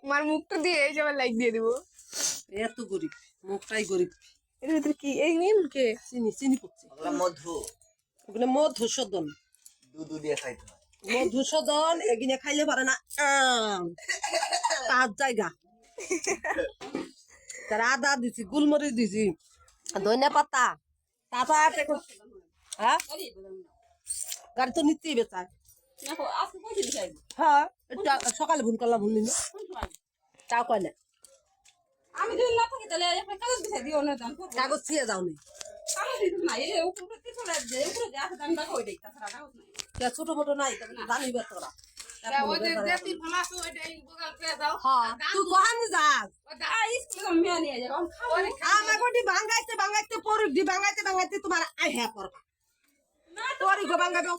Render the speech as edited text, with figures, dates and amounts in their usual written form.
আমার মুখটা দিয়ে এই সবার লাইক দিয়ে দিব। এত গরিব, মুখটাই গরিব। এর ভিতরে কি এই নিন কে চিনি চিনি পড়ছে, ওগুলা মধু, ওগুলো মধুসূদন। দুধ দিয়ে খাইতে হয়। মধুসূদন এগিনে খাইলে পারে না, তার জায়গা। তার আদা দিছি, গুলমরিচ দিছি, ধনিয়া পাতা, তারপর হ্যাঁ গাড়ি তো নিতেই বেচায়। হ্যাঁ সকালে ভুল করলাম, ভুল নিল তাও কয় না। আমি যদি না থাকি তাহলে একটা কাগজ বিছাই দিও না দান করব। কাগজ ছিঁড়ে যাওনি, কাগজ দিতে না, এই উপরে কি করে যে উপরে যে আছে দান রাখো ওইটাই, তাছাড়া কাগজ নাই। ছোট মোটো নাই, জানিবে তোরা। ওই যে দেতি ফালাসো ওইটাই বগাল করে দাও। হ্যাঁ তুই কহানি যাস, ওটা স্কুলে আমি নিয়ে যাব। আমি খাবো। আমার কোটি ভাঙ্গাইতে ভাঙ্গাইতে পড়ি দি, ভাঙ্গাইতে ভাঙ্গাইতে তোমার আই হ্যাঁ করবা, তোরই গো ভাঙ্গাবে।